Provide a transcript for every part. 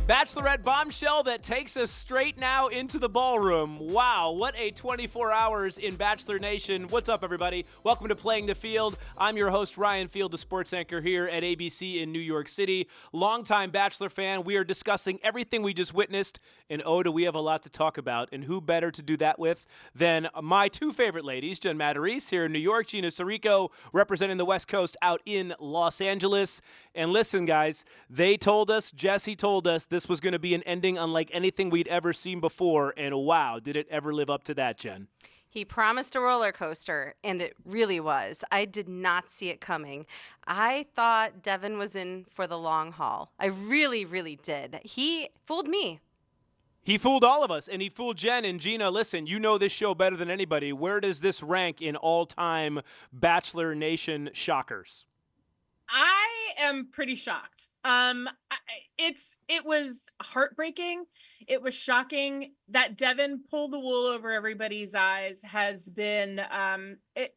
Bachelorette bombshell that takes us straight now into the ballroom. Wow, what a 24 hours in Bachelor Nation. What's up, everybody? Welcome to Playing the Field. I'm your host, Ryan Field, the sports anchor here at ABC in New York City. Longtime Bachelor fan, we are discussing everything we just witnessed, and oh, do we have a lot to talk about, and who better to do that with than my two favorite ladies, Jen Matarese here in New York, Gina Sirico representing the West Coast out in Los Angeles. And listen, guys, they told us, Jesse told us, this was going to be an ending unlike anything we'd ever seen before, and wow, did it ever live up to that, Jen? He promised a roller coaster, and it really was. I did not see it coming. I thought Devin was in for the long haul. I really, really did. He fooled me. He fooled all of us, and he fooled Jen. And Gina, listen, you know this show better than anybody. Where does this rank in all-time Bachelor Nation shockers? I am pretty shocked. It was heartbreaking. It was shocking that Devin pulled the wool over everybody's eyes. Has been it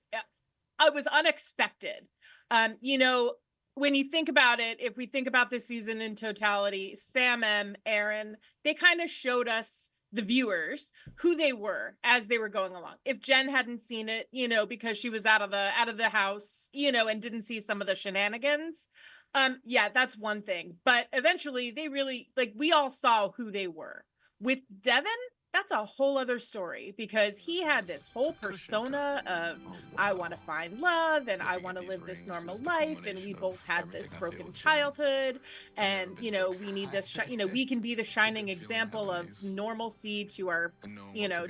was unexpected. When you think about it, if we think about this season in totality, Sam M, Aaron, they kind of showed us, the viewers, who they were as they were going along. If Jen hadn't seen it, because she was out of the house, and didn't see some of the shenanigans, that's one thing. But eventually they really, we all saw who they were. With Devin, that's a whole other story, because he had this whole persona of, I want to find love and I want to live this normal life, and we both had this broken childhood, and we need this we can be the shining example of normalcy to our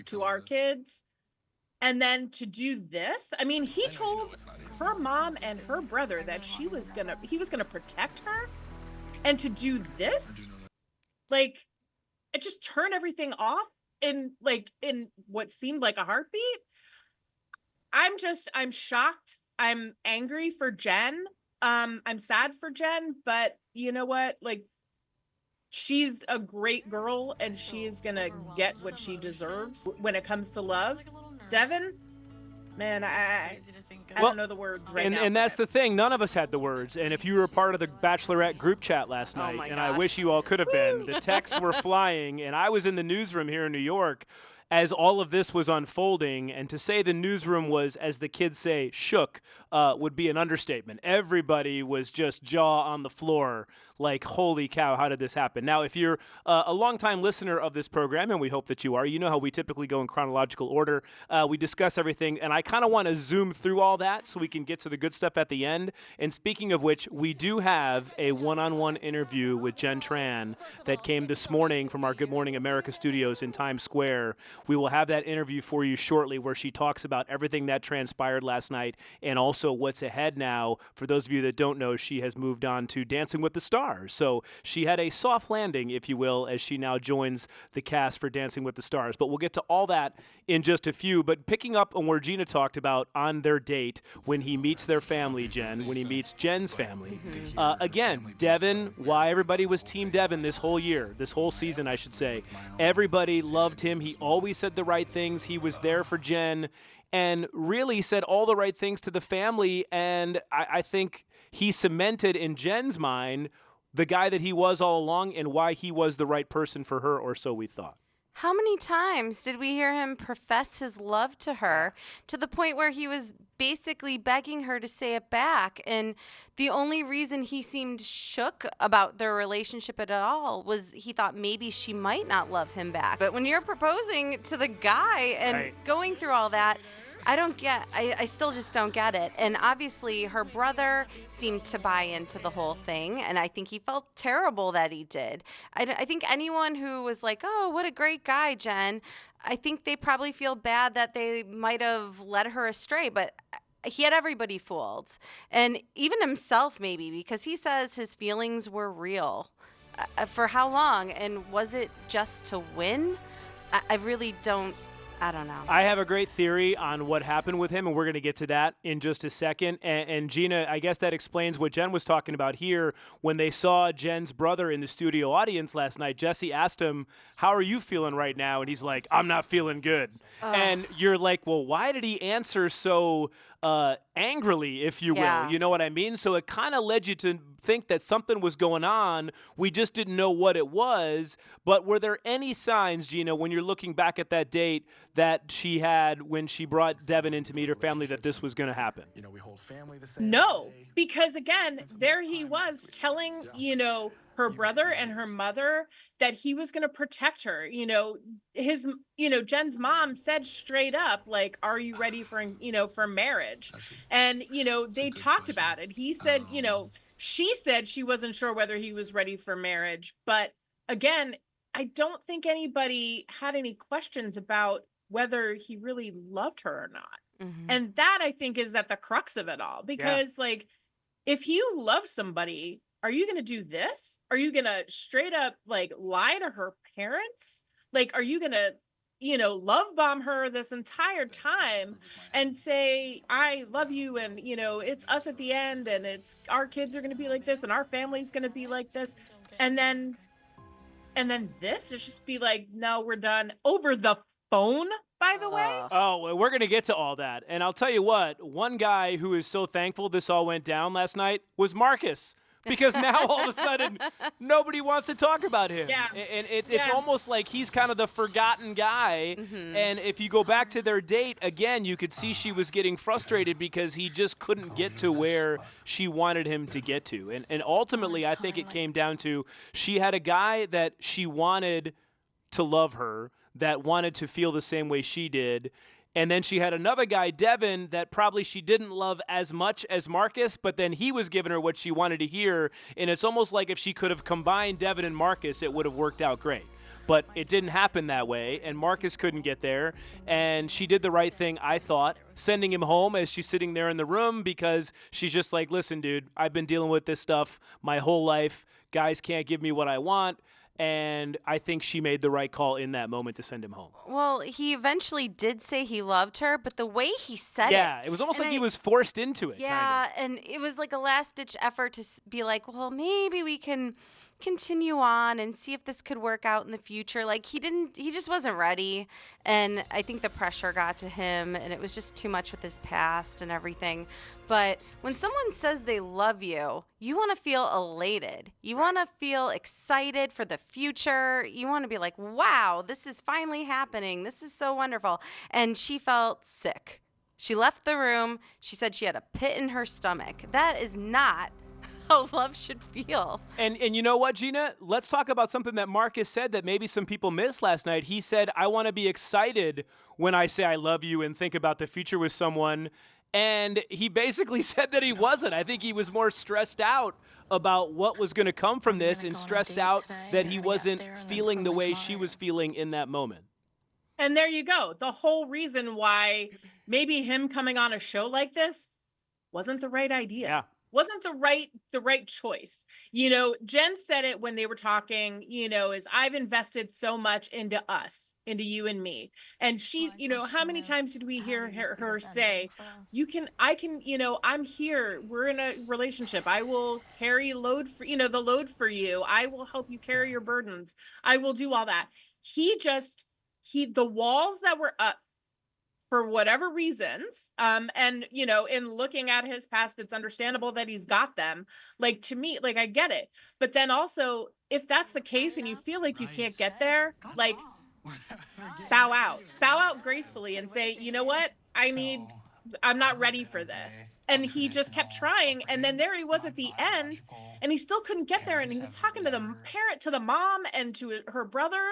to our kids. And then to do this, I mean, he told her mom and her brother that he was gonna protect her, and to do this, it just turned everything off in what seemed like a heartbeat. I'm shocked. I'm angry for Jen. I'm sad for Jen, but you know what? She's a great girl, and she is gonna get what she deserves when it comes to love. Devin, man, I don't know the words right now. And that's the thing. None of us had the words. And if you were part of the Bachelorette group chat last night, and I wish you all could have been, the texts were flying, and I was in the newsroom here in New York as all of this was unfolding. And to say the newsroom was, as the kids say, shook, would be an understatement. Everybody was just jaw on the floor, like, holy cow, how did this happen? Now, if you're a longtime listener of this program, and we hope that you are, you know how we typically go in chronological order. We discuss everything, and I kind of want to zoom through all that so we can get to the good stuff at the end. And speaking of which, we do have a one-on-one interview with Jen Tran that came this morning from our Good Morning America studios in Times Square. We will have that interview for you shortly, where she talks about everything that transpired last night and also what's ahead now. For those of you that don't know, she has moved on to Dancing with the Stars. So she had a soft landing, if you will, as she now joins the cast for Dancing with the Stars. But we'll get to all that in just a few. But picking up on where Gina talked about on their date, when he meets their family, Jen, when he meets Jen's family. Again, Devin, why everybody was Team Devin this whole year, this whole season, I should say. Everybody loved him. He always said the right things. He was there for Jen and really said all the right things to the family. And I think he cemented in Jen's mind the guy that he was all along and why he was the right person for her, or so we thought. How many times did we hear him profess his love to her, to the point where he was basically begging her to say it back? And the only reason he seemed shook about their relationship at all was he thought maybe she might not love him back. But when you're proposing to the guy and going through all that, I still just don't get it. And obviously her brother seemed to buy into the whole thing, and I think he felt terrible that he did. I think anyone who was like, oh, what a great guy, Jen, I think they probably feel bad that they might have led her astray, but he had everybody fooled. And even himself maybe, because he says his feelings were real. For how long? And was it just to win? I really don't I don't know. I have a great theory on what happened with him, and we're going to get to that in just a second. And Gina, I guess that explains what Jen was talking about here. When they saw Jen's brother in the studio audience last night, Jesse asked him, "How are you feeling right now?" And he's like, "I'm not feeling good." And you're like, well, why did he answer so angrily, if you will? Yeah. You know what I mean? So it kind of led you to think that something was going on. We just didn't know what it was. But were there any signs, Gina, when you're looking back at that date that she had when she brought Devin in to meet her family, that this was going to happen? No, because again, there he was telling, her brother and her mother that he was going to protect her. Jen's mom said straight up, like, are you ready for marriage? And, they talked about it. He said, she said she wasn't sure whether he was ready for marriage. But again, I don't think anybody had any questions about whether he really loved her or not. Mm-hmm. And that, I think, is at the crux of it all. Because, like, if you love somebody, are you going to do this? Are you going to straight up, like, lie to her parents? Like, are you going to, love bomb her this entire time and say, I love you, and, it's us at the end, and it's our kids are going to be like this, and our family's going to be like this. And then this is just be like, no, we're done over the phone, by the way. Oh, well, we're going to get to all that. And I'll tell you what, one guy who is so thankful this all went down last night was Marcus. Because now all of a sudden, nobody wants to talk about him. Yeah. And it's almost like he's kind of the forgotten guy. Mm-hmm. And if you go back to their date, again, you could see she was getting frustrated because he just couldn't get to where she wanted him to get to. And ultimately, I think it came down to she had a guy that she wanted to love her, that wanted to feel the same way she did. And then she had another guy, Devin, that probably she didn't love as much as Marcus, but then he was giving her what she wanted to hear. And it's almost like if she could have combined Devin and Marcus, it would have worked out great. But it didn't happen that way, and Marcus couldn't get there. And she did the right thing, I thought, sending him home as she's sitting there in the room, because she's just like, listen, dude, I've been dealing with this stuff my whole life. Guys can't give me what I want. And I think she made the right call in that moment to send him home. Well, he eventually did say he loved her, but the way he said it. Yeah, it was almost like he was forced into it. Yeah, kind of. and it was like a last-ditch effort to be like, well, maybe we can continue on and see if this could work out in the future. Like, he just wasn't ready. And I think the pressure got to him, and it was just too much with his past and everything. But when someone says they love you, you want to feel elated. You want to feel excited for the future. You want to be like, wow, this is finally happening. This is so wonderful. And she felt sick. She left the room. She said she had a pit in her stomach. That is not how love should feel. And you know what, Gina? Let's talk about something that Marcus said that maybe some people missed last night. He said, I want to be excited when I say I love you and think about the future with someone. And he basically said that he wasn't. I think he was more stressed out about what was going to come from this and stressed out that he wasn't feeling the way she was feeling in that moment. And there you go. The whole reason why maybe him coming on a show like this wasn't the right idea. Yeah. Wasn't the right choice. Jen said it when they were talking, is I've invested so much into us, into you and me. And she, how many times did we hear her say, I'm here. We're in a relationship. I will carry the load for you. I will help you carry your burdens. I will do all that. The walls that were up, for whatever reasons, in looking at his past, it's understandable that he's got them. Like, to me, like, I get it. But then also, if that's the case and you feel like you can't get there, like, bow out gracefully and say, you know what? I'm not ready for this. And he just kept trying. And then there he was at the end, and he still couldn't get there. And he was talking to the parent, to the mom, and to her brother.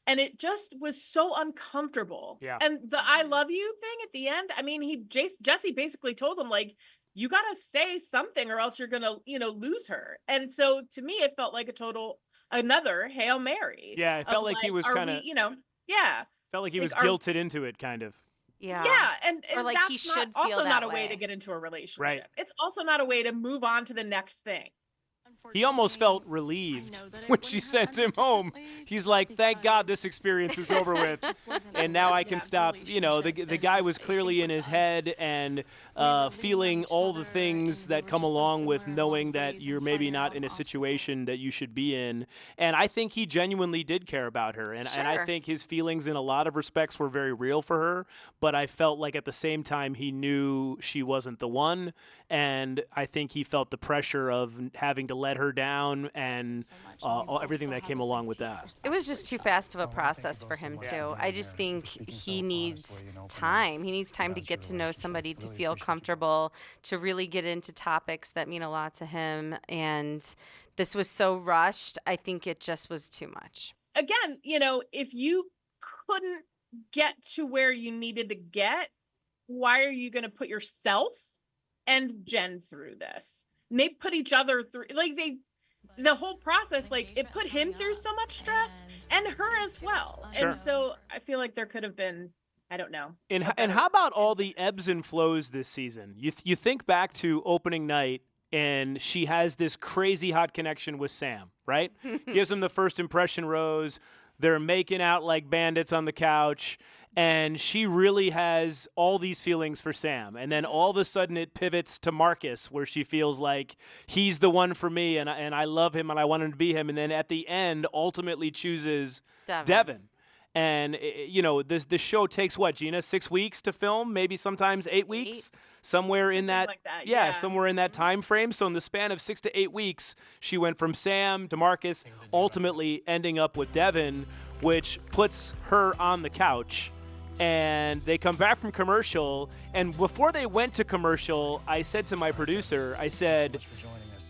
And it just was so uncomfortable. Yeah. And the I love you thing at the end, I mean, Jesse basically told him, like, you got to say something or else you're going to, lose her. And so to me, it felt like another Hail Mary. Yeah, it felt like he was kind of, yeah. Felt like he was guilted into it, kind of. Yeah, and or like that's he should also feel not that a way way to get into a relationship. Right. It's also not a way to move on to the next thing. He almost felt relieved when she sent him home. He's like, thank God this experience is over with, and now I can stop. You know, the guy was clearly in his head and feeling all the things that come along with knowing that you're maybe not in a situation that you should be in. And I think he genuinely did care about her. And I think his feelings in a lot of respects were very real for her. But I felt like at the same time he knew she wasn't the one. And I think he felt the pressure of having to let her down and everything that came along with that. It was just too fast of a process for him, too. I just think he needs time. He needs time to get to know somebody, to feel comfortable, to really get into topics that mean a lot to him. And this was so rushed. I think it just was too much. Again, you know, if you couldn't get to where you needed to get, why are you going to put yourself and Jen through this? And they put each other through, like the whole process, like it put him through so much stress and her as well. Sure. And so I feel like there could have been, I don't know. And how about all the ebbs and flows this season? You think back to opening night, and she has this crazy hot connection with Sam, right? Gives him the first impression rose. They're making out like bandits on the couch. And she really has all these feelings for Sam. And then all of a sudden it pivots to Marcus, where she feels like he's the one for me, and I love him and I want him to be him. And then at the end ultimately chooses Devin. And, you know, this show takes what, Gina, 6 weeks to film? Maybe sometimes 8 weeks? Somewhere in that, like that, yeah, somewhere in that time frame. So in the span of 6 to 8 weeks, she went from Sam to Marcus, ultimately ending up with Devin, which puts her on the couch. And they come back from commercial, and before they went to commercial, I said to my producer, I said,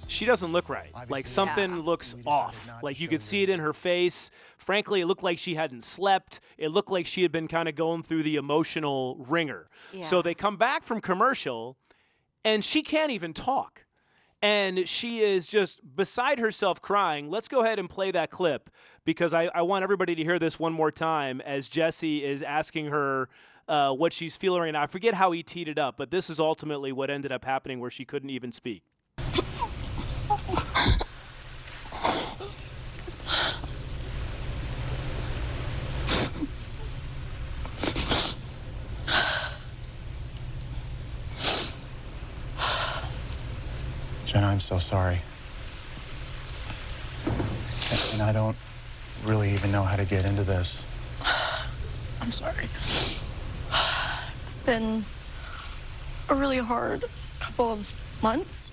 she doesn't look right. Like something looks off. Like you could see it in her face. Frankly, it looked like she hadn't slept. It looked like she had been kind of going through the emotional ringer. Yeah. So they come back from commercial, and she can't even talk. And she is just beside herself crying. Let's go ahead and play that clip, because I want everybody to hear this one more time as Jesse is asking her what she's feeling right now. I forget how he teed it up, but this is ultimately what ended up happening, where she couldn't even speak. Jen, I'm so sorry. And I don't really even know how to get into this. I'm sorry. It's been a really hard couple of months.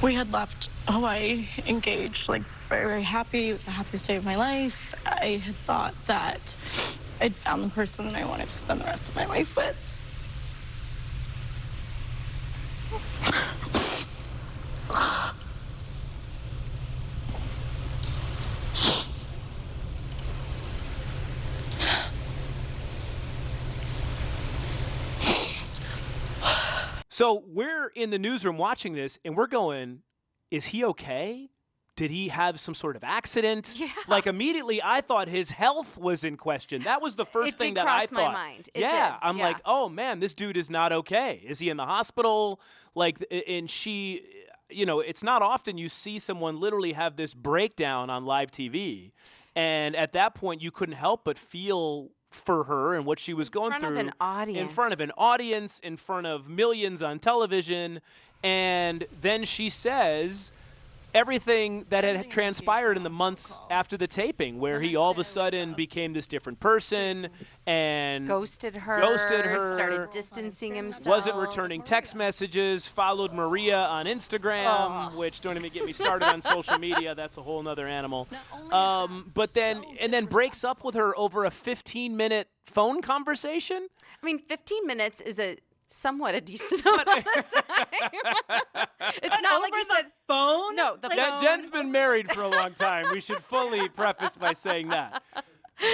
We had left Hawaii engaged, like very, very happy. It was the happiest day of my life. I had thought that I'd found the person that I wanted to spend the rest of my life with. So we're in the newsroom watching this, and we're going, is he okay? Did he have some sort of accident? Yeah. Like immediately I thought his health was in question. That was the first thing that I thought. It did cross my mind. It yeah. did. I'm like, oh man, this dude is not okay. Is he in the hospital? Like, and she, you know, it's not often you see someone literally have this breakdown on live TV. And at that point you couldn't help but feel for her and what she was going through. In front of an audience. In front of an audience, in front of millions on television. And then she says everything that had transpired in the months after the taping, where he all of a sudden became this different person and ghosted her, started distancing himself, wasn't returning text messages, followed Maria on Instagram, which don't even get me started on social media. That's a whole nother animal. But then breaks up with her over a 15-minute phone conversation. I mean, 15 minutes is somewhat a decent amount of time. It's not like you said phone. No, the phone. Jen's been married for a long time. We should fully preface by saying that.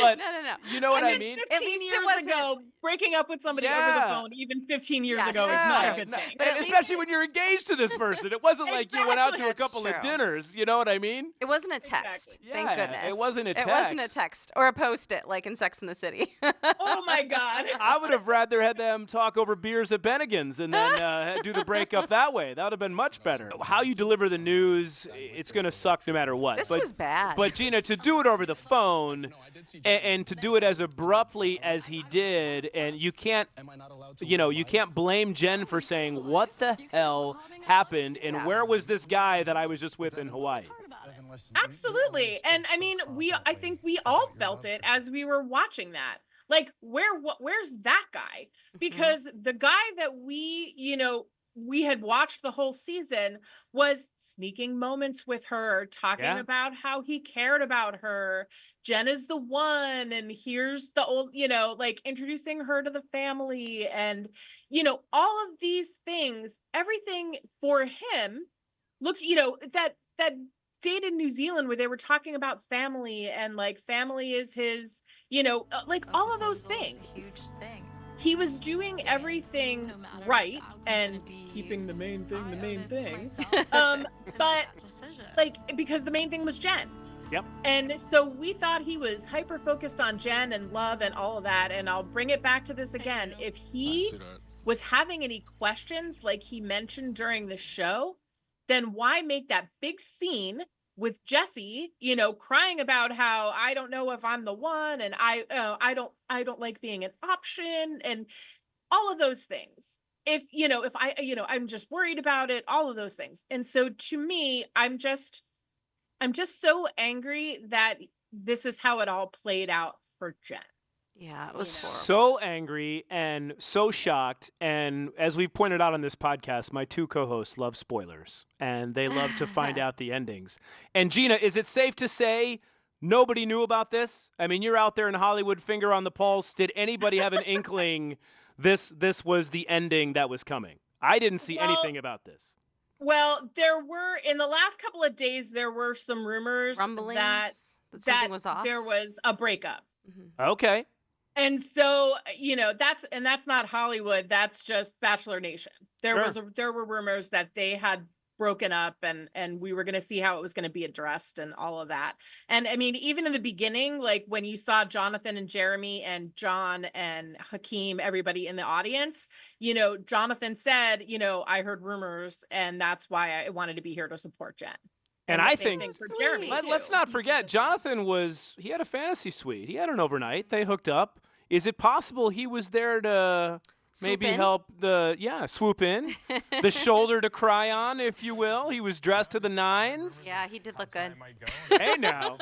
But No. you know what I mean? 15 At least it years wasn't- ago, breaking up with somebody over the phone, even 15 years Yes, ago, is that's not true. a good thing. But And at least especially when you're engaged to this person. It wasn't like you went out to a That's couple of true. dinners. You know what I mean? It wasn't a text. Exactly. Thank Yeah, goodness. it wasn't a It wasn't a text. text or a post-it like in Sex and the City. Oh my God. I would have rather had them talk over beers at Bennigan's and then do the breakup that way. That would have been much better. How you deliver the news, it's going to suck no matter what. This was bad. But Gina, to do it over the phone and to do it as abruptly as he did, and you can't blame Jen for saying, what the hell happened and where was this guy that I was just with in Hawaii? Absolutely. And I mean, I think we all felt it as we were watching that. Like, where's that guy? Because the guy that we had watched the whole season was sneaking moments with her, talking about how he cared about her. Jen is the one, and here's the old, like introducing her to the family, and all of these things, everything for him looked, that date in New Zealand where they were talking about family and like family is his, like all of those things. Huge thing. He was doing everything right and keeping the main thing. But like, because the main thing was Jen. Yep. And so we thought he was hyper focused on Jen and love and all of that. And I'll bring it back to this again. If he was having any questions, like he mentioned during the show, then why make that big scene with Jesse, crying about how I don't know if I'm the one, and I don't like being an option, and all of those things. If I'm just worried about it, all of those things. And so to me, I'm just so angry that this is how it all played out for Jen. Yeah, it was horrible. So angry and so shocked. And as we pointed out on this podcast, my two co-hosts love spoilers and they love to find out the endings. And Gina, is it safe to say nobody knew about this? I mean, you're out there in Hollywood, finger on the pulse. Did anybody have an inkling this was the ending that was coming? I didn't see anything about this. Well, there were, in the last couple of days, there were some rumors Rumblings that something was off. There was a breakup. Okay. And so, that's not Hollywood. That's just Bachelor Nation. There were rumors that they had broken up and we were going to see how it was going to be addressed and all of that. And I mean, even in the beginning, like when you saw Jonathan and Jeremy and John and Hakeem, everybody in the audience, Jonathan said, I heard rumors and that's why I wanted to be here to support Jen. And I think for Jeremy let's not forget, Jonathan he had a fantasy suite. He had an overnight. They hooked up. Is it possible he was there to maybe help swoop in, the shoulder to cry on, if you will? He was dressed to the nines. Yeah, he did look good. Hey now.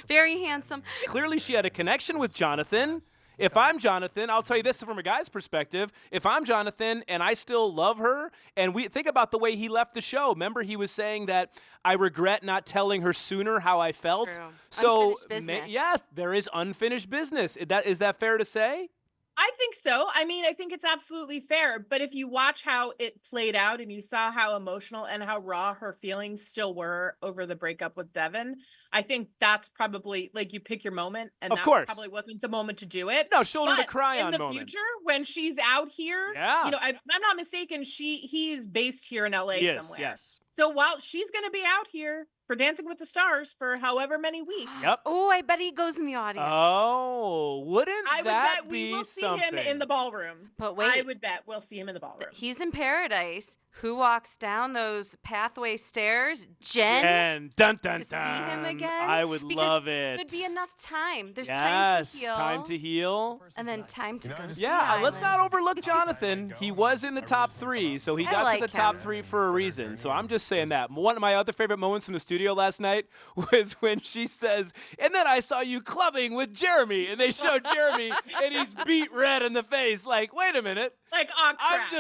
Very handsome. Clearly she had a connection with Jonathan. If I'm Jonathan, I'll tell you this from a guy's perspective. If I'm Jonathan and I still love her, and we think about the way he left the show. Remember, he was saying that I regret not telling her sooner how I felt. True. So, Unfinished business. there is unfinished business. Is that fair to say? I think so. I mean, I think it's absolutely fair. But if you watch how it played out and you saw how emotional and how raw her feelings still were over the breakup with Devin, I think that's probably like you pick your moment. And that probably wasn't the moment to do it. No, shoulder to cry on in the moment. future, when she's out here, if I'm not mistaken, he is based here in LA somewhere. Yes. So while she's going to be out here for Dancing with the Stars for however many weeks. Yep. Oh, I bet he goes in the audience. Oh, I would bet we will see him in the ballroom. But wait. I would bet we'll see him in the ballroom. He's in paradise. Who walks down those pathway stairs? Jen. And dun dun to dun. see him again. I would love it. Could be enough time. There's time to heal. And then time to go. Yeah, let's not overlook Jonathan. He was in the top 3, so he got to the top 3 for a reason. So I'm just saying that. One of my other favorite moments from the studio last night was when she says, and then I saw you clubbing with Jeremy. And they showed Jeremy, and he's beat red in the face. Like, wait a minute. Like, oh, crap.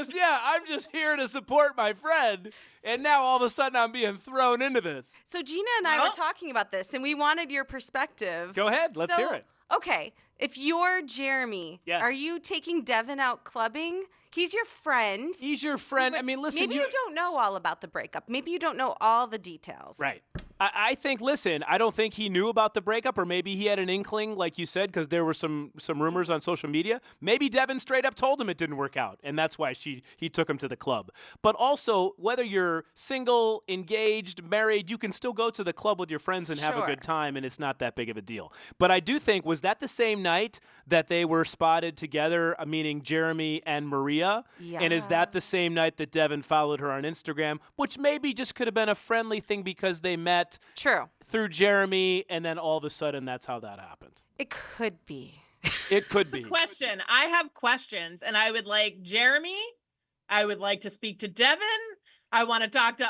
I'm just here to support my friend. And now all of a sudden I'm being thrown into this. So Gina and I were talking about this, and we wanted your perspective. Go ahead. Let's hear it. Okay. If you're Jeremy, are you taking Devin out clubbing? He's your friend. He's your friend. I mean, listen. Maybe you don't know all about the breakup. Maybe you don't know all the details. Right. I think, listen, I don't think he knew about the breakup, or maybe he had an inkling, like you said, because there were some rumors on social media. Maybe Devin straight up told him it didn't work out, and that's why he took him to the club. But also, whether you're single, engaged, married, you can still go to the club with your friends and have a good time, and it's not that big of a deal. But I do think, was that the same night that they were spotted together, meaning Jeremy and Maria? Yeah. And is that the same night that Devin followed her on Instagram, which maybe just could have been a friendly thing because they met through Jeremy, and then all of a sudden that's how that happened? It could be. It could be. Question. I have questions, and I would like Jeremy. I would like to speak to Devin. I want to talk to...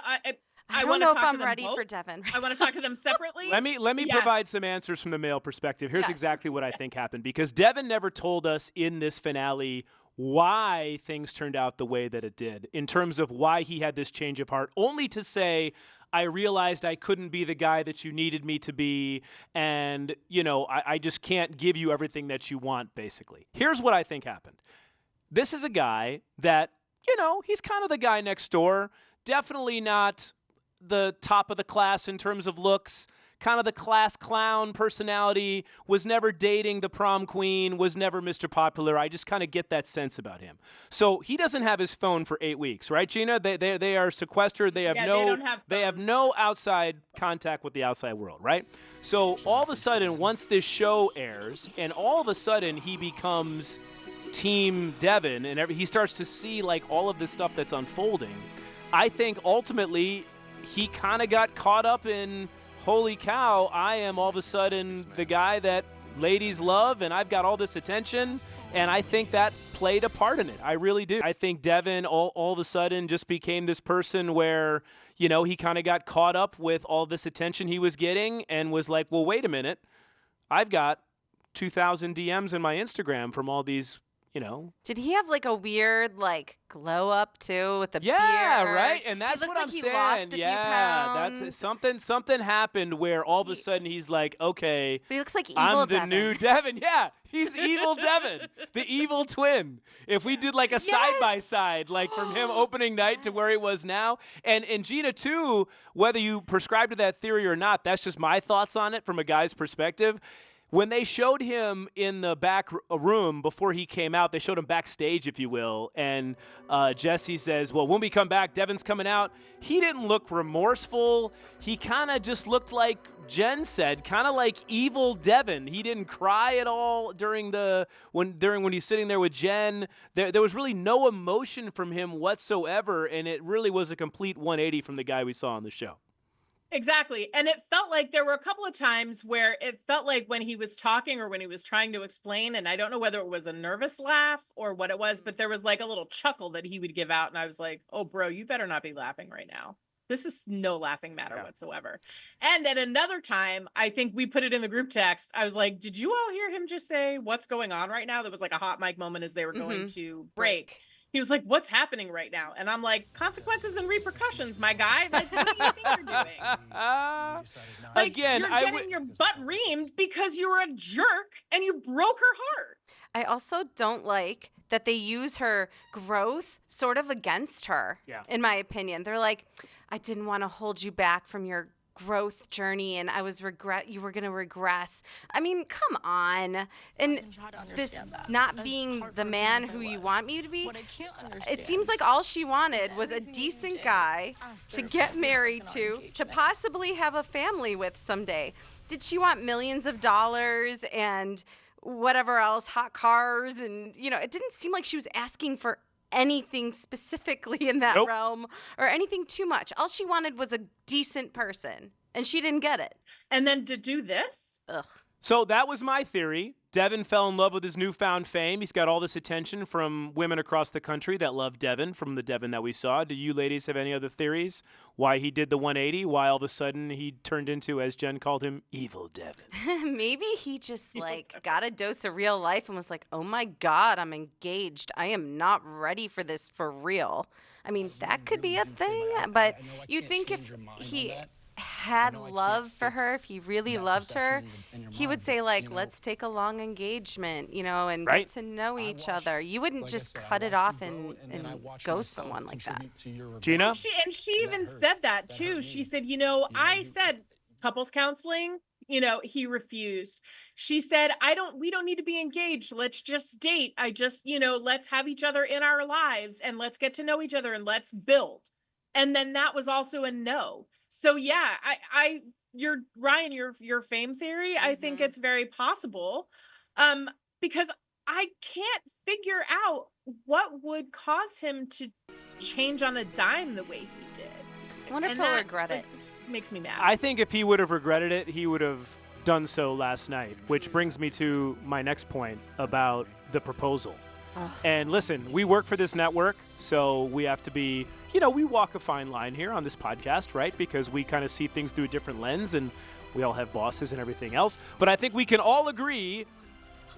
I don't know if I'm ready for Devin. I want to talk to them separately. Let me provide some answers from the male perspective. Here's exactly what I think happened, because Devin never told us in this finale why things turned out the way that it did, in terms of why he had this change of heart, only to say, I realized I couldn't be the guy that you needed me to be, and, I just can't give you everything that you want, basically. Here's what I think happened. This is a guy that, he's kind of the guy next door, definitely not the top of the class in terms of looks, kind of the class clown personality, was never dating the prom queen, was never Mr. Popular. I just kind of get that sense about him. So he doesn't have his phone for 8 weeks, right, Gina? They are sequestered. They have no outside contact with the outside world, right? So all of a sudden, once this show airs, and all of a sudden he becomes Team Devin, and he starts to see like all of this stuff that's unfolding, I think ultimately he kind of got caught up in, holy cow, I am all of a sudden the guy that ladies love, and I've got all this attention, and I think that played a part in it. I really do. I think Devin all of a sudden just became this person where, he kind of got caught up with all this attention he was getting and was like, well, wait a minute, I've got 2,000 DMs in my Instagram from all these, Did he have like a weird glow up too with the beard? Yeah, right. And that's what like I'm he saying. Lost a few pounds. That's something happened where all of a sudden he's like, okay, but he looks like evil I'm the Devin. new Devin. Yeah, he's evil Devin, the evil twin. If we did like a side by side, like from him opening night to where he was now, and Gina too, whether you prescribe to that theory or not, that's just my thoughts on it from a guy's perspective. When they showed him in the back room before he came out, they showed him backstage, if you will, and Jesse says, well, when we come back, Devin's coming out. He didn't look remorseful. He kind of just looked like Jen said, kind of like evil Devin. He didn't cry at all during when he's sitting there with Jen. There was really no emotion from him whatsoever, and it really was a complete 180 from the guy we saw on the show. Exactly. And it felt like there were a couple of times where it felt like when he was talking or when he was trying to explain, and I don't know whether it was a nervous laugh or what it was, but there was like a little chuckle that he would give out. And I was like, oh, bro, you better not be laughing right now. This is no laughing matter whatsoever. And at another time, I think we put it in the group text. I was like, did you all hear him just say what's going on right now? There was like a hot mic moment as they were going to break. He was like, what's happening right now? And I'm like, consequences and repercussions, my guy. Like, what do you think you're doing? Again, you're getting your butt reamed because you were a jerk and you broke her heart. I also don't like that they use her growth sort of against her, in my opinion. They're like, I didn't want to hold you back from your growth journey, and you were going to regress. I mean, come on. And this not being the man who you want me to be, it seems like all she wanted was a decent guy to get married to possibly have a family with someday. Did she want millions of dollars and whatever else, hot cars, and it didn't seem like she was asking for anything specifically in that realm or anything too much. All she wanted was a decent person, and she didn't get it. And then to do this? Ugh. So that was my theory. Devin fell in love with his newfound fame. He's got all this attention from women across the country that love Devin, from the Devin that we saw. Do you ladies have any other theories why he did the 180, why all of a sudden he turned into, as Jen called him, evil Devin? Maybe he just got a dose of real life and was like, oh my God, I'm engaged. I am not ready for this for real. I mean, that could be a thing, but you think if he had love for her, if he really loved her, he would say let's take a long engagement, and get to know each other. You wouldn't just cut it off and ghost someone like that. Gina? She even said that too. She said, I said, couples counseling, he refused. She said, we don't need to be engaged. Let's just date. Let's have each other in our lives and let's get to know each other and let's build. And then that was also a no. So yeah, Ryan, your fame theory, I think it's very possible. Because I can't figure out what would cause him to change on a dime the way he did. I wonder if he'll regret it. Just makes me mad. I think if he would have regretted it, he would have done so last night, which brings me to my next point about the proposal. Ugh. And listen, we work for this network, so we have to be, we walk a fine line here on this podcast, right? Because we kind of see things through a different lens, and we all have bosses and everything else. But I think we can all agree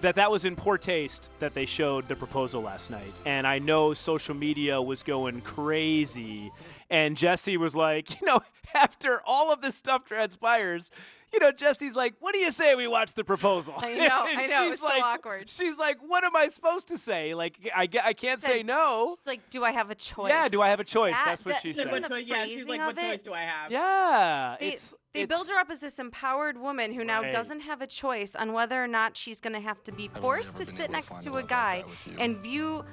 that was in poor taste that they showed the proposal last night. And I know social media was going crazy. And Jesse was like, after all of this stuff transpires, Jesse's like, what do you say we watch the proposal? I know. It's so awkward. She's like, what am I supposed to say? Like, I can't say no. She's like, do I have a choice? Yeah, do I have a choice? That's what she said. She's like, what choice do I have? Yeah. They build her up as this empowered woman who now doesn't have a choice on whether or not she's going to have to be forced to sit next to a guy and view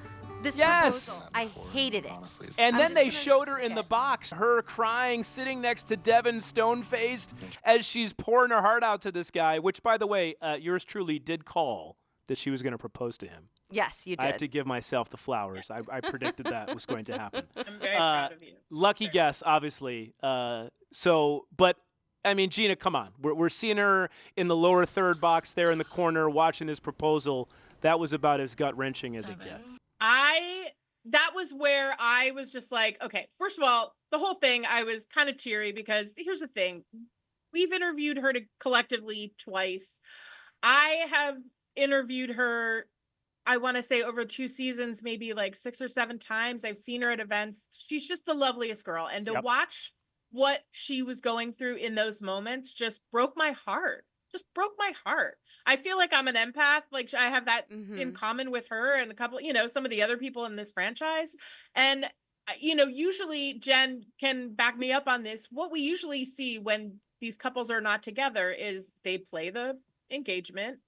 this proposal. I hated it. And then they showed her in the box, her crying, sitting next to Devin, stone-faced, as she's pouring her heart out to this guy, which, by the way, yours truly did call that she was going to propose to him. Yes, you did. I have to give myself the flowers. I predicted that was going to happen. I'm very proud of you. Lucky guess, obviously. But I mean, Gina, come on. We're seeing her in the lower third box there in the corner watching this proposal. That was about as gut-wrenching as it gets. That was where I was just like, okay, first of all, the whole thing, I was kind of teary because here's the thing. We've interviewed her collectively twice. I have interviewed her, I want to say over 2 seasons, maybe like 6 or 7 times. I've seen her at events. She's just the loveliest girl. And to watch what she was going through in those moments just broke my heart. I feel like I'm an empath. Like I have that in common with her and a couple, some of the other people in this franchise. And, usually Jen can back me up on this. What we usually see when these couples are not together is they play the engagement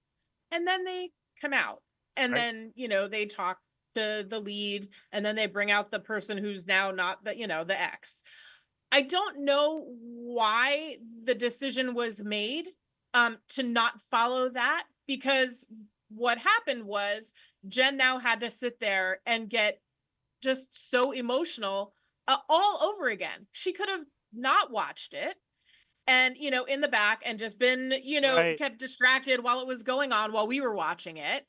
and then they come out and then, they talk to the lead and then they bring out the person who's now not the ex. I don't know why the decision was made to not follow that, because what happened was Jen now had to sit there and get just so emotional all over again. She could have not watched it and, in the back and just been, kept distracted while it was going on while we were watching it,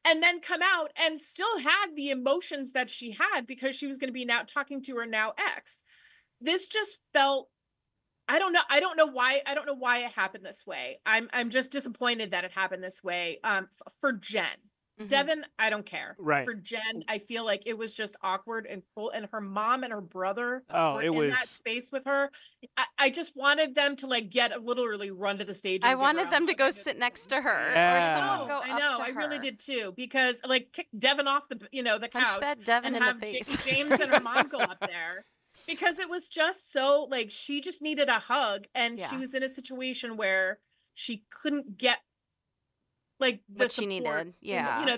and then come out and still had the emotions that she had because she was going to be now talking to her now ex. This just felt, I don't know why it happened this way. I'm just disappointed that it happened this way. For Jen. Devin, I don't care. Right. For Jen, I feel like it was just awkward and cool. And her mom and her brother were in that space with her. I just wanted them to literally run to the stage. I wanted them to go sit next to her. Yeah. Or someone go I know. up to I her. really did too, because kick Devin off the couch. Punch that Devin and in have the face. James and her mom go up there. Because it was just so she just needed a hug, and she was in a situation where she couldn't get the what support she needed.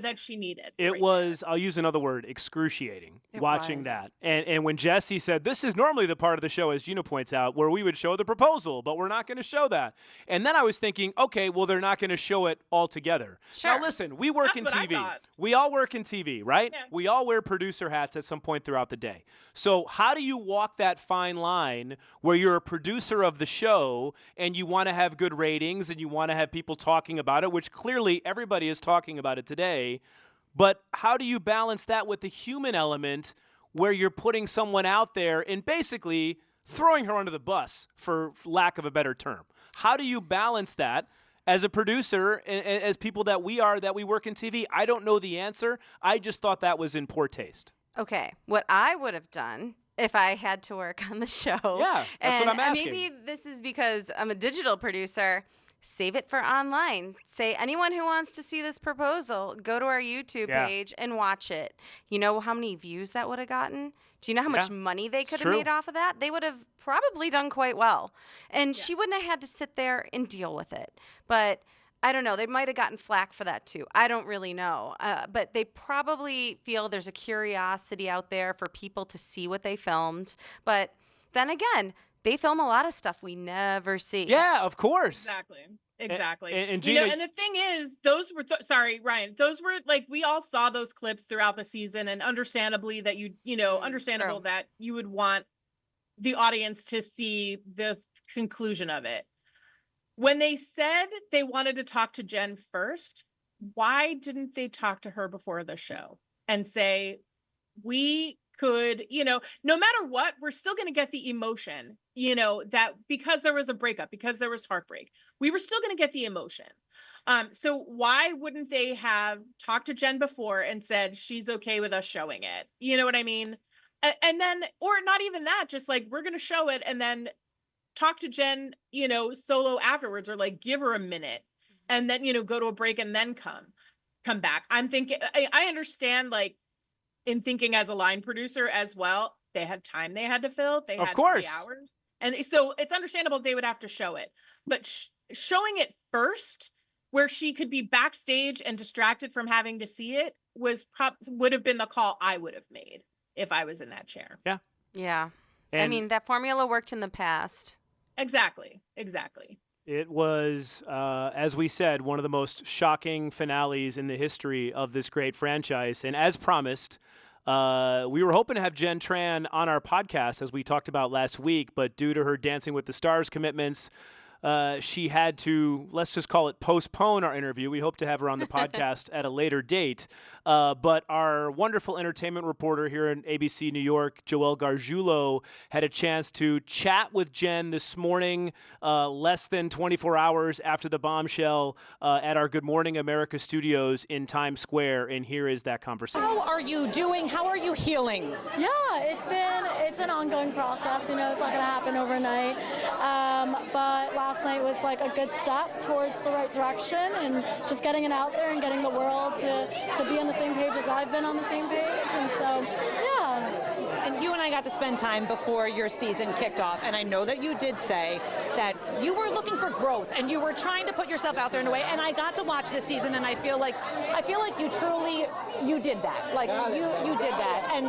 that she needed. It was, I'll use another word, excruciating watching that. And when Jesse said, this is normally the part of the show, as Gina points out, where we would show the proposal, but we're not going to show that. And then I was thinking, okay, well, they're not going to show it all together. Sure. Now, listen, we work in That's what I TV. thought. We all work in TV, right? Yeah. We all wear producer hats at some point throughout the day. So how do you walk that fine line where you're a producer of the show and you want to have good ratings and you want to have people talking about it, which clearly everybody is talking about it today, but how do you balance that with the human element where you're putting someone out there and basically throwing her under the bus, for lack of a better term? How do you balance that as a producer, as people that we work in TV? I don't know the answer. I just thought that was in poor taste. Okay, what I would have done if I had to work on the show. Yeah, that's what I'm asking. Maybe this is because I'm a digital producer. save it for online. Say, anyone who wants to see this proposal, go to our YouTube page and watch it. You know how many views that would have gotten? Do you know how much money they could have made off of that? They would have probably done quite well. And she wouldn't have had to sit there and deal with it. But I don't know. They might have gotten flack for that too. I don't really know. But they probably feel there's a curiosity out there for people to see what they filmed. But then again, they film a lot of stuff we never see. Yeah, of course. Exactly. And Gina, and the thing is, those were sorry, Ryan. Those were like, we all saw those clips throughout the season, and understandably that understandable that you would want the audience to see the conclusion of it. When they said they wanted to talk to Jen first, why didn't they talk to her before the show and say, we could, no matter what, we're still going to get the emotion, that because there was a breakup, because there was heartbreak, we were still going to get the emotion. So why wouldn't they have talked to Jen before and said, she's okay with us showing it? You know what I mean? And then, or not even that, just like, we're going to show it and then talk to Jen, solo afterwards, or like give her a minute and then, go to a break and then come back. I'm thinking, I understand, like, in thinking as a line producer as well, they had time they had to fill. They had 3 hours. And so it's understandable they would have to show it. But showing it first, where she could be backstage and distracted from having to see it, would have been the call I would have made if I was in that chair. Yeah. Yeah. And I mean, that formula worked in the past. Exactly. It was, as we said, one of the most shocking finales in the history of this great franchise. And as promised, we were hoping to have Jen Tran on our podcast, as we talked about last week, but due to her Dancing with the Stars commitments, she had to, let's just call it, postpone our interview. We hope to have her on the podcast at a later date. But our wonderful entertainment reporter here in ABC New York, Joelle Gargiulo, had a chance to chat with Jen this morning, less than 24 hours after the bombshell, at our Good Morning America studios in Times Square. And here is that conversation. How are you doing? How are you healing? Yeah, it's an ongoing process. It's not going to happen overnight. But last night was like a good step towards the right direction, and just getting it out there and getting the world to be on the same page as I've been on the same page. And so, yeah. And you and I got to spend time before your season kicked off, and I know that you did say that you were looking for growth and you were trying to put yourself out there in a way, and I got to watch this season, and I feel like you did that. Like, you did that. And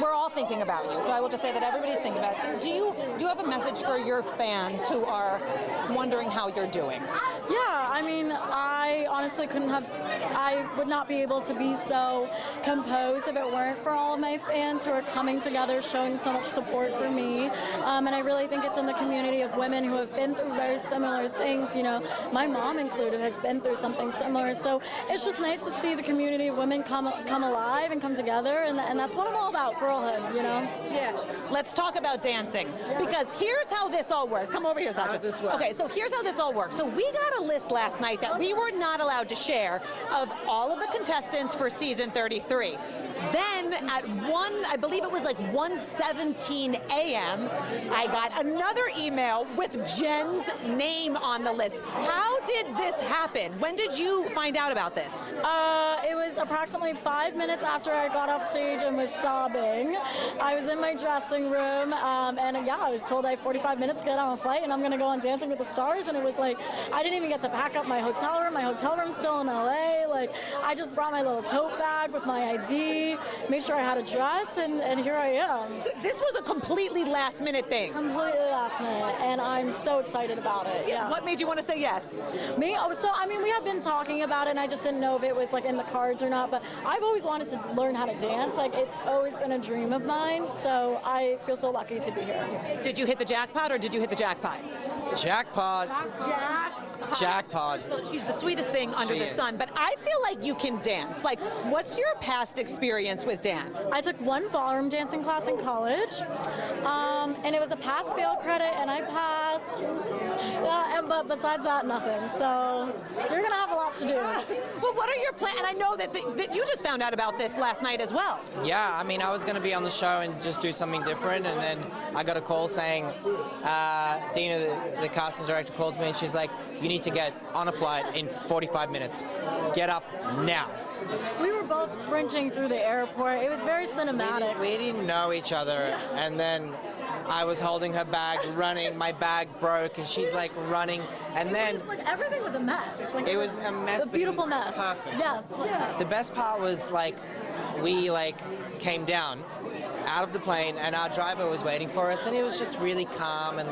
we're all thinking about you. So I will just say that everybody's thinking about it. Do you have a message for your fans who are wondering how you're doing? Yeah, I mean, I honestly I would not be able to be so composed if it weren't for all of my fans who are coming together, showing so much support for me. And I really think it's in the community of women who have been through very similar things. My mom included has been through something similar. So it's just nice to see the community of women come alive and come together. And that's what I'm all about, girlhood, Yeah. Let's talk about dancing, because here's how this all worked. Come over here, Sasha. Okay, so here's how this all works. So we got a list last night that we were not allowed to share of all of the contestants for season 33. Then at I believe it was like 1:17 a.m., I got another email with Jen's name on the list. How did this happen? When did you find out about this? It was approximately 5 minutes after I got off stage and was sobbing. I was in my dressing room, and I was told I have 45 minutes to get on a flight, and I'm going to go on Dancing with the Stars. And it was like, I didn't even get to pack up my hotel room. My hotel room's still in LA. Like, I just brought my little tote bag with my ID, made sure I had a dress, and here I am. So this was a completely last-minute thing. Completely last minute, and I'm so excited about it. Yeah. What made you want to say yes? Me? We had been talking about it, and I just didn't know if it was like in the cards or not, but I've always wanted to learn how to dance. Like, it's always been a dream of mine, so I feel so lucky to be here. Did you hit the jackpot, or did you hit the jackpot? Jackpot. Jackpot. She's the sweetest thing under the sun, but I feel like you can dance. Like, what's your past experience with dance? I took one ballroom dancing class in college, and it was a pass-fail credit, and I passed. But besides that, nothing. So you're gonna have a lot to do. Well, what are your plans? And I know that you just found out about this last night as well. Yeah, I mean, I was going to be on the show and just do something different, and then I got a call saying, Dina, the casting director, calls me, and she's like, you need to get on a flight in 45 minutes. Get up now. We were both sprinting through the airport. It was very cinematic. We didn't know each other, and then I was holding her bag, running. My bag broke, and she's like running, and then Like everything was a mess. Like, it was a mess. a beautiful mess. Perfect. Yes. The best part was like we came down out of the plane, and our driver was waiting for us, and he was just really calm and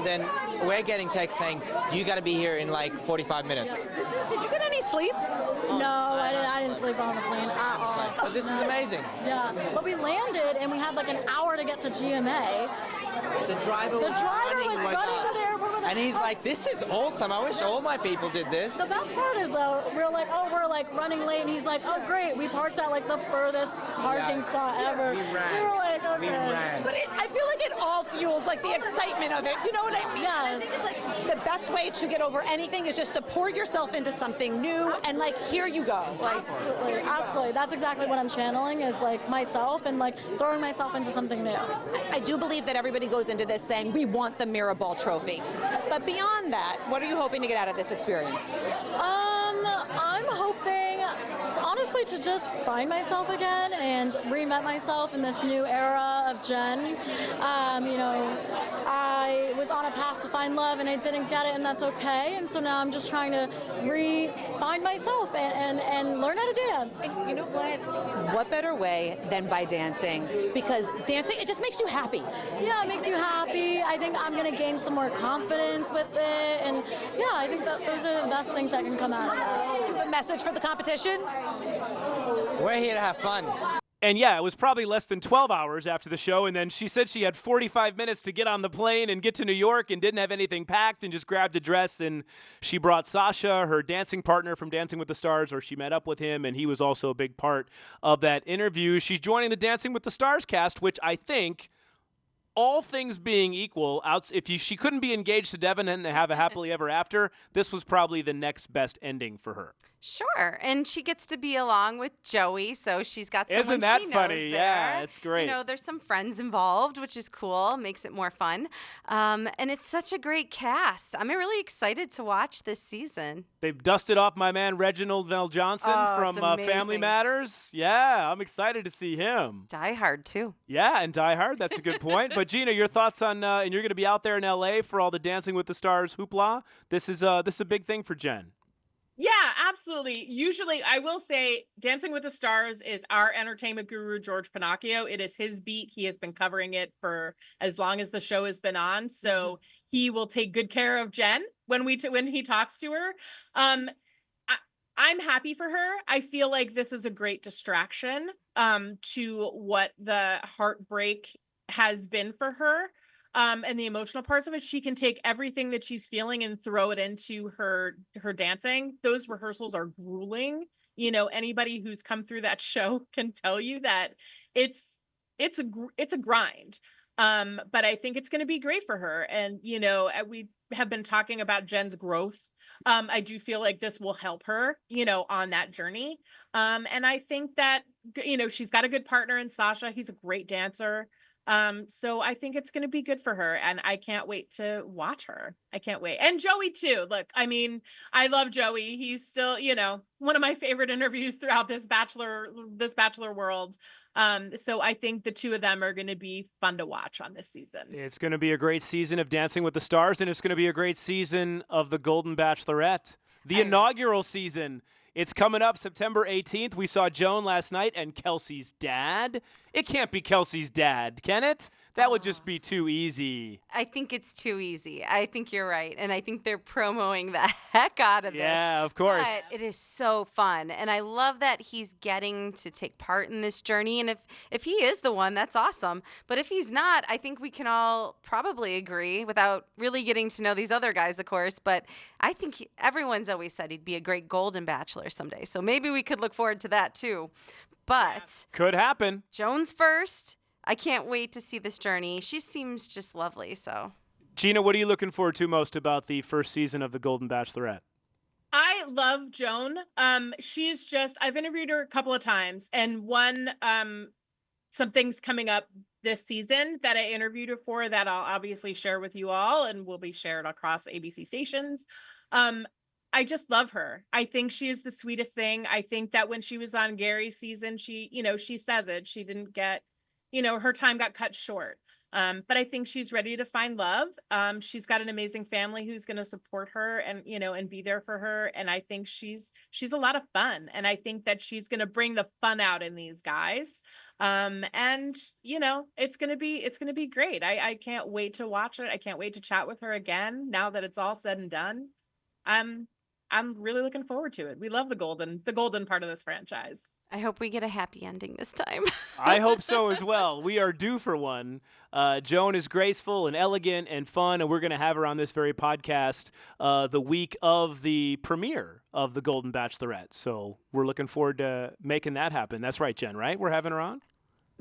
then we're getting texts saying you got to be here in 45 minutes. Did you get any sleep? No, I didn't sleep on the plane at all. But this is amazing. Yeah, but we landed and we had like an hour to get to GMA. The driver was running was with running us. to the airport with us. And he's like, this is awesome. I wish all my people did this. The best part is though, we're like running late, and he's like, oh great, we parked at like the furthest parking spot ever. We ran. We were like, okay. We ran. But I feel like it all fuels like the excitement of it. You know what I mean? Yes. I think it's like the best way to get over anything is just to pour yourself into something new, and here you go. Absolutely. That's exactly what I'm channeling, is like myself and like throwing myself into something new. I do believe that everybody goes into this saying we want the Mirrorball trophy. But beyond that, what are you hoping to get out of this experience? I'm hoping honestly to just find myself again and reinvent myself in this new era of Jen. I was on a path to find love and I didn't get it, and that's okay. And so now I'm just trying to find myself and learn how to dance. And you know what? What better way than by dancing? Because dancing, it just makes you happy. Yeah, it makes you happy. I think I'm going to gain some more confidence with it. And yeah, I think that those are the best things that can come out of that. A message for the competition? We're here to have fun. And yeah, it was probably less than 12 hours after the show, and then she said she had 45 minutes to get on the plane and get to New York and didn't have anything packed and just grabbed a dress, and she brought Sasha, her dancing partner from Dancing with the Stars, or she met up with him, and he was also a big part of that interview. She's joining the Dancing with the Stars cast, which I think, all things being equal, she couldn't be engaged to Devin and have a happily ever after, this was probably the next best ending for her. Sure, and she gets to be along with Joey, so she's got someone Isn't that she knows funny? there. Yeah, it's great. There's some friends involved, which is cool, makes it more fun. And it's such a great cast. I'm really excited to watch this season. They've dusted off my man Reginald Vell Johnson from it's Family amazing. Matters. Yeah, I'm excited to see him. Die Hard, too. Yeah, and Die Hard. That's a good point. But Gina, your thoughts on? And you're going to be out there in LA for all the Dancing with the Stars hoopla. This is a big thing for Jen. Yeah, absolutely. Usually, I will say Dancing with the Stars is our entertainment guru, George Pinocchio. It is his beat. He has been covering it for as long as the show has been on. So he will take good care of Jen when he talks to her. I'm happy for her. I feel like this is a great distraction to what the heartbreak has been for her. And the emotional parts of it. She can take everything that she's feeling and throw it into her dancing. Those rehearsals are grueling. Anybody who's come through that show can tell you that it's a grind. But I think it's going to be great for her. And, we have been talking about Jen's growth. I do feel like this will help her, on that journey. And I think that, she's got a good partner in Sasha. He's a great dancer. So I think it's going to be good for her, and I can't wait to watch her. I can't wait. And Joey too. Look, I mean, I love Joey. He's still, one of my favorite interviews throughout this Bachelor world. So I think the two of them are going to be fun to watch on this season. It's going to be a great season of Dancing with the Stars, and it's going to be a great season of the Golden Bachelorette. The inaugural season. It's coming up September 18th. We saw Joan last night and Kelsey's dad. It can't be Kelsey's dad, can it? That would just be too easy. I think it's too easy. I think you're right. And I think they're promoting the heck out of this. Yeah, of course. But it is so fun. And I love that he's getting to take part in this journey. And if he is the one, that's awesome. But if he's not, I think we can all probably agree, without really getting to know these other guys, of course. But I think everyone's always said he'd be a great Golden Bachelor someday. So maybe we could look forward to that too. But could happen. Joan's first. I can't wait to see this journey. She seems just lovely. So, Gina, what are you looking forward to most about the first season of The Golden Bachelorette? I love Joan. She's just, I've interviewed her a couple of times, and some things coming up this season that I interviewed her for that I'll obviously share with you all and will be shared across ABC stations. I just love her. I think she is the sweetest thing. I think that when she was on Gary's season, she says it. She didn't get, her time got cut short. But I think she's ready to find love. She's got an amazing family who's going to support her and, and be there for her. And I think she's a lot of fun. And I think that she's going to bring the fun out in these guys. And it's going to be great. I can't wait to watch it. I can't wait to chat with her again now that it's all said and done. I'm really looking forward to it. We love the golden part of this franchise. I hope we get a happy ending this time. I hope so as well. We are due for one. Joan is graceful and elegant and fun, and we're going to have her on this very podcast the week of the premiere of The Golden Bachelorette. So we're looking forward to making that happen. That's right, Jen, right? We're having her on?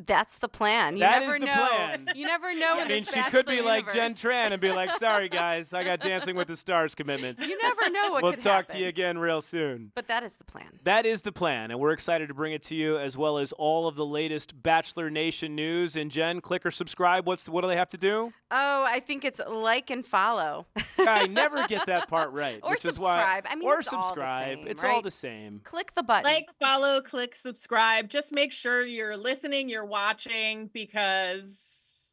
That's the plan. That is the plan. You never know. I mean, she could be like Jen Tran and be like, sorry, guys, I got Dancing with the Stars commitments. You never know what We'll could talk happen. to you again real soon. But that is the plan. That is the plan, and we're excited to bring it to you as well as all of the latest Bachelor Nation news. And Jen, click or subscribe. What do they have to do? Oh, I think it's like and follow. I never get that part right. Or which subscribe. Is why, I mean, or it's all the subscribe. same, It's right? all the same. Click the button. Like, follow, click, subscribe. Just make sure you're listening, you're watching, because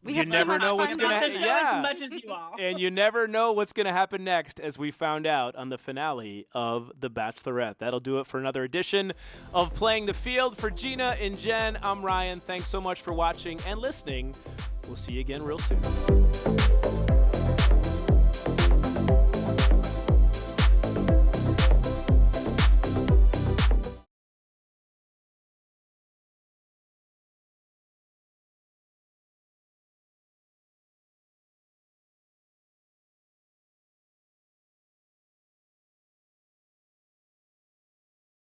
we you have never too much know fun what's going gonna to doing the it. show yeah. as much as you all. And you never know what's going to happen next, as we found out on the finale of The Bachelorette. That'll do it for another edition of Playing the Field. For Gina and Jen, I'm Ryan. Thanks so much for watching and listening. We'll see you again real soon.